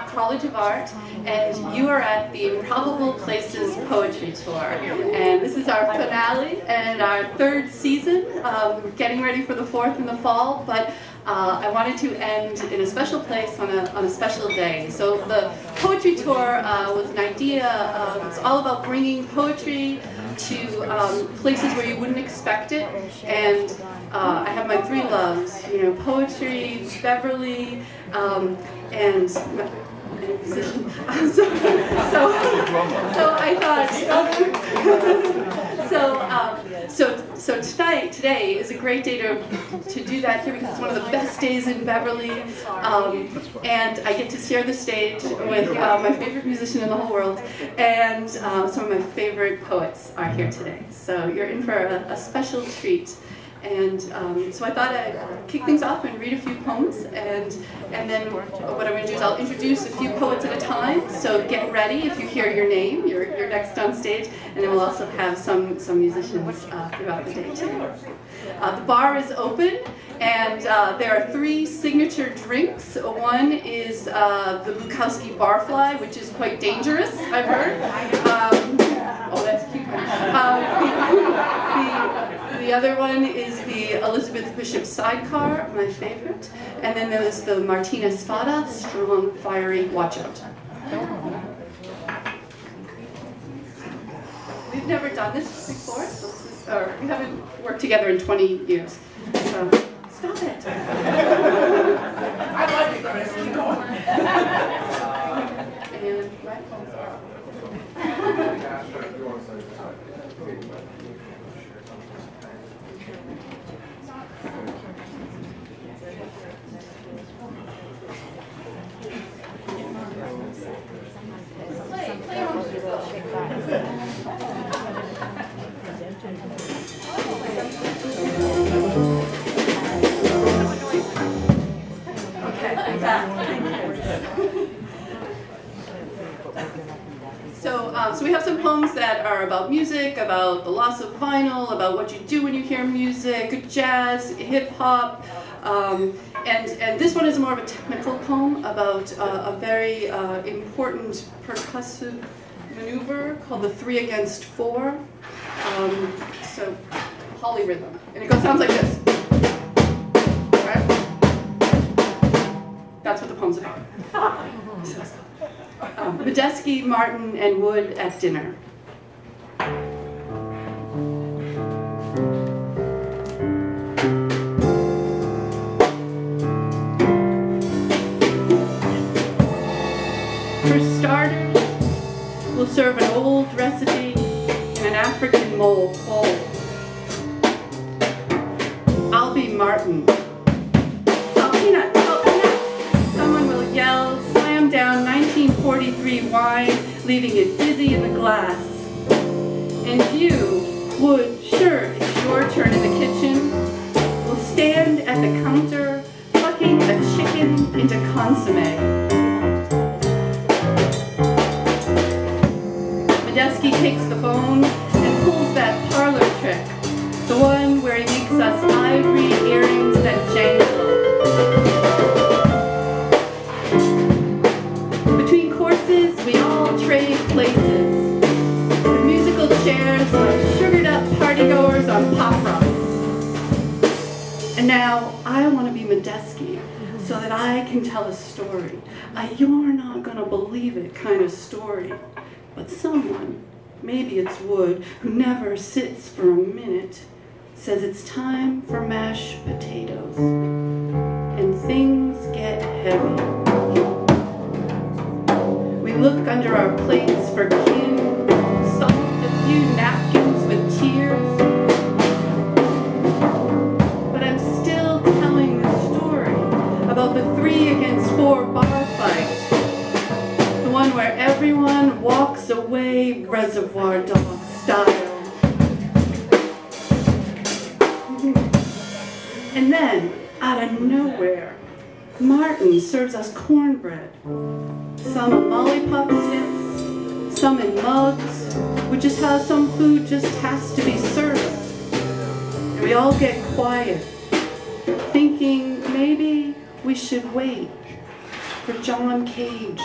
College of Art, and you are at the Improbable Places Poetry Tour. And this is our finale and our third season. We're getting ready for the fourth in the fall, but I wanted to end in a special place on a special day. So the poetry tour was an idea. It's all about bringing poetry to places where you wouldn't expect it. And I have my three loves, you know, poetry, Beverly, and musician. So I thought, so today is a great day to do that here because it's one of the best days in Beverly, and I get to share the stage with my favorite musician in the whole world, and some of my favorite poets are here today. So you're in for a special treat. And so I thought I'd kick things off and read a few poems, and then what I'm going to do is I'll introduce a few poets at a time, so get ready if you hear your name, you're next on stage, and then we'll also have some musicians throughout the day too. The bar is open, and there are three signature drinks. One is the Bukowski Barfly, which is quite dangerous, I've heard. Oh, that's cute. The other one is the Elizabeth Bishop Sidecar, my favorite. And then there's the Martina Spada, strong, fiery, watch out. We've never done this before, so we haven't worked together in 20 years. So, stop it. I like it, Chris. Keep going. And right. So we have some poems that are about music, about the loss of vinyl, about what you do when you hear music, jazz, hip-hop, and this one is more of a technical poem about a very important percussive maneuver called the 3 against 4. So polyrhythm, and it sounds like this. Okay? That's what the poem's about. Medeski, Martin, and Wood at dinner. For starters, we'll serve an old recipe in an African bowl. I'll be Martin. Salt peanut, salt peanut. Someone will yell, slam down 1943 wine, leaving it dizzy in the glass. And you, Wood, sure, it's your turn. The one where he makes us ivory earrings that jangle. Between courses, we all trade places. The musical chairs like sugared up partygoers on pop rock. And now I want to be Medeski so that I can tell a story. A you're not gonna believe it kind of story. But someone, maybe it's Wood, who never sits for a minute, says it's time for mashed potatoes. And things get heavy. We look under our plates for kin, soft a few napkins with tears. But I'm still telling the story about the 3 against 4 bar fight. The one where everyone walks away Reservoir Dog style. And then, out of nowhere, Martin serves us cornbread. Some in lollipop sticks, some in mugs, which is how some food just has to be served. And we all get quiet, thinking maybe we should wait for John Cage.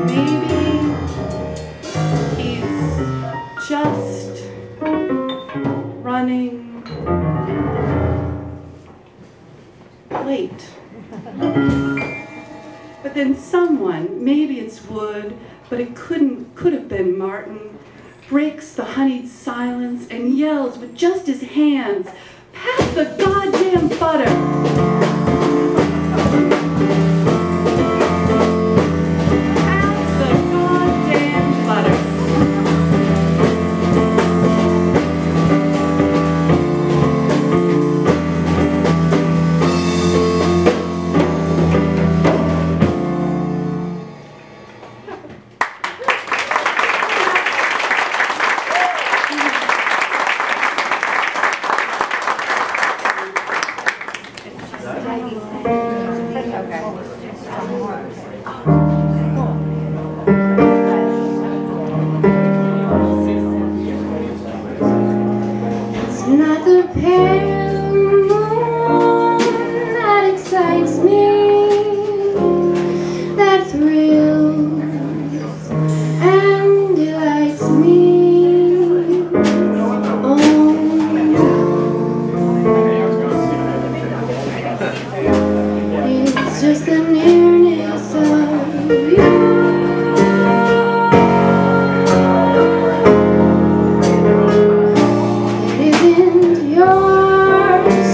Maybe he's just running late. But then someone, maybe it's Wood, but it could have been Martin, breaks the honeyed silence and yells with just his hands, "Pass the goddamn butter!" Pass the goddamn butter. Yours.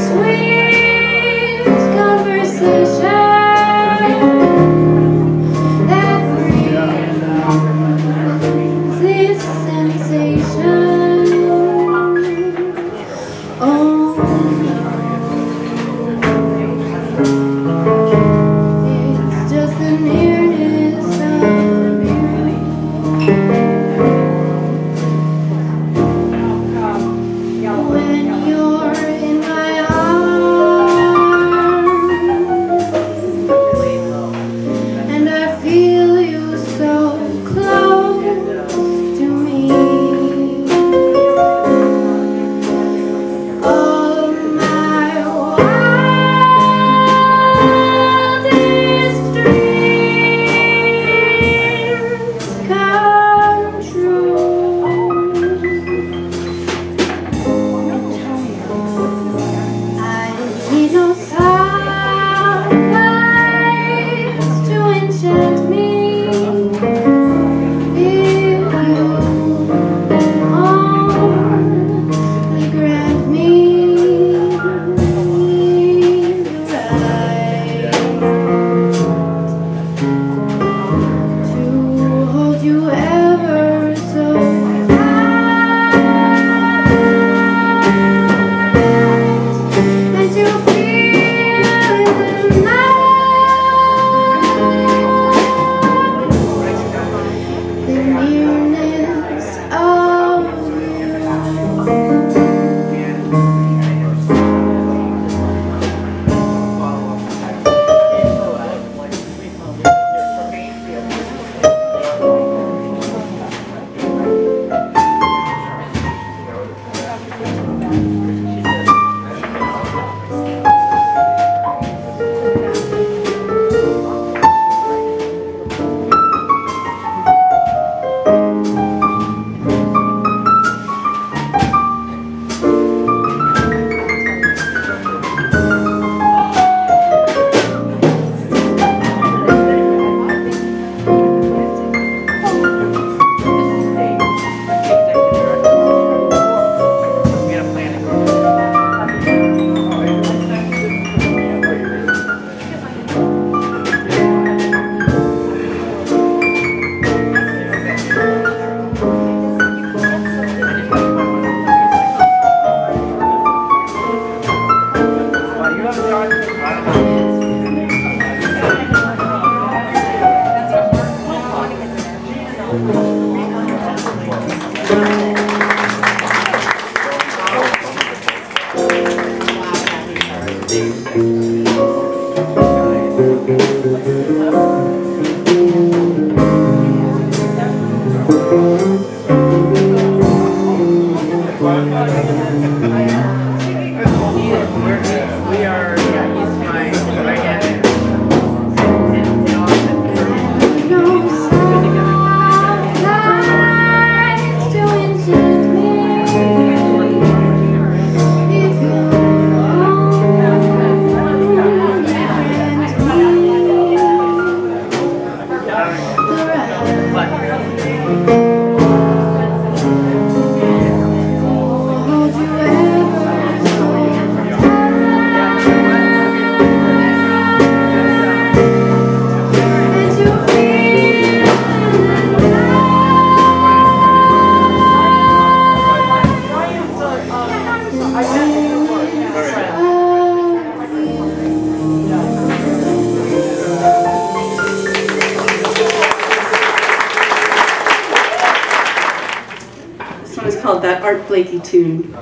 That Art Blakey tune.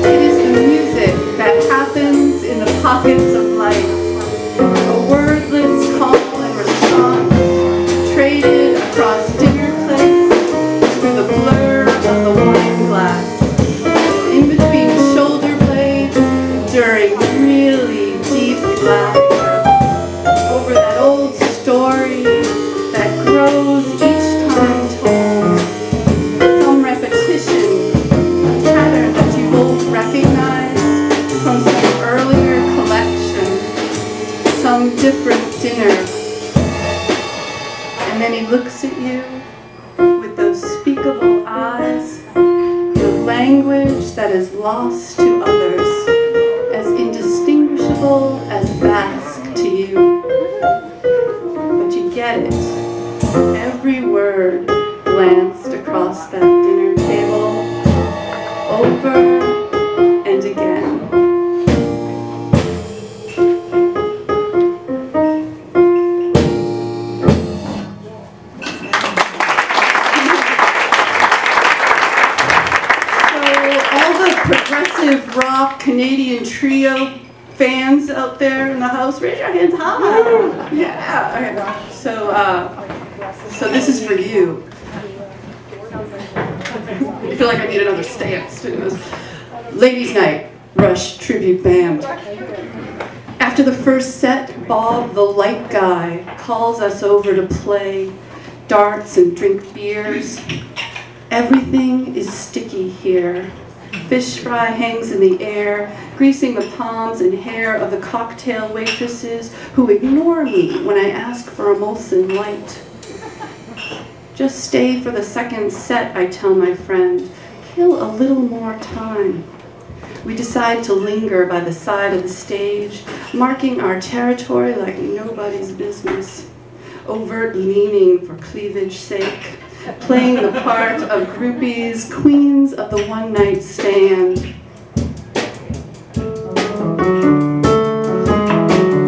It is the music that happens in the pockets of life, a wordless call and response, traded across dinner plates through the blur of the wine glass, in between shoulder blades during really deep laughter, over that old story that grows each time told, some repetition, a pattern that you both recognize from some earlier collection, some different dinner. And then he looks at you with those speakable eyes, the language that is lost to others, as indistinguishable as Basque to you. But you get it. Every word glanced across that dinner table, over and again. Progressive rock Canadian trio fans out there in the house, raise your hands high. Yeah. Okay. So this is for you. I feel like I need another stance to this. Ladies' Night, Rush Tribute Band. After the first set, Bob, the light guy, calls us over to play darts and drink beers. Everything is sticky here. Fish fry hangs in the air, greasing the palms and hair of the cocktail waitresses who ignore me when I ask for a Molson Light. Just stay for the second set, I tell my friend. Kill a little more time. We decide to linger by the side of the stage, marking our territory like nobody's business. Overt leaning for cleavage sake. Playing the part of groupies, queens of the one-night stand.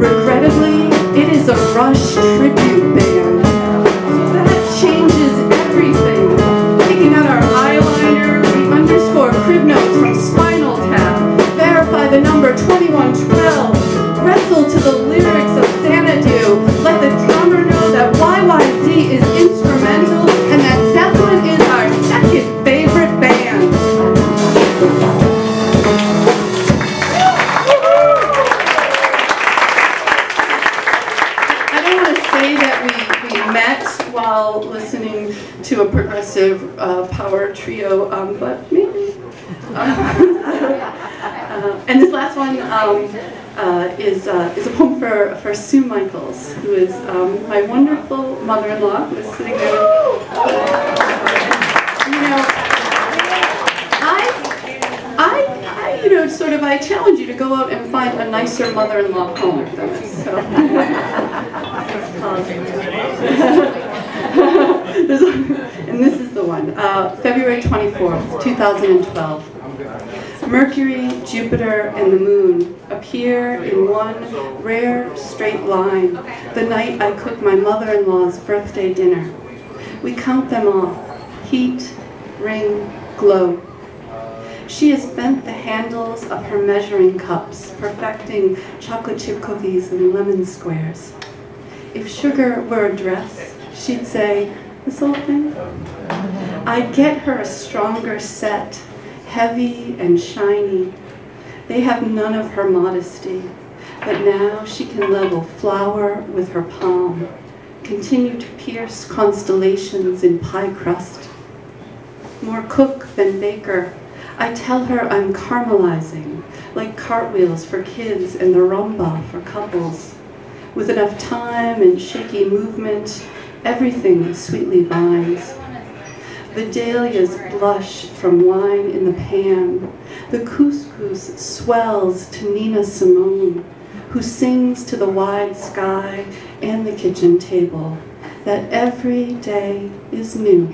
Regrettably, it is a Rush tribute band. So that changes everything. Taking out our eyeliner, we underscore crib notes from Spinal Tap, verify the number 2112, wrestle to the lyrics of Xanadu, let the drummer know that YYZ is instrumental and that Zeppelin is our second favorite band. I don't want to say that we met while listening to a progressive power trio, but maybe. And this last one is a poem for Sue Michaels, who is my wonderful mother-in-law, who is sitting there. I challenge you to go out and find a nicer mother-in-law poem than this. So. And this is the another one. February 24th, 2012. Mercury, Jupiter, and the moon appear in one rare straight line the night I cook my mother-in-law's birthday dinner. We count them off: heat, ring, glow. She has bent the handles of her measuring cups, perfecting chocolate chip cookies and lemon squares. If sugar were a dress, she'd say, "This old thing?" I'd get her a stronger set, heavy and shiny. They have none of her modesty, but now she can level flour with her palm, continue to pierce constellations in pie crust. More cook than baker, I tell her I'm caramelizing, like cartwheels for kids and the rumba for couples. With enough time and shaky movement, everything sweetly binds. The dahlias blush from wine in the pan. The couscous swells to Nina Simone, who sings to the wide sky and the kitchen table that every day is new.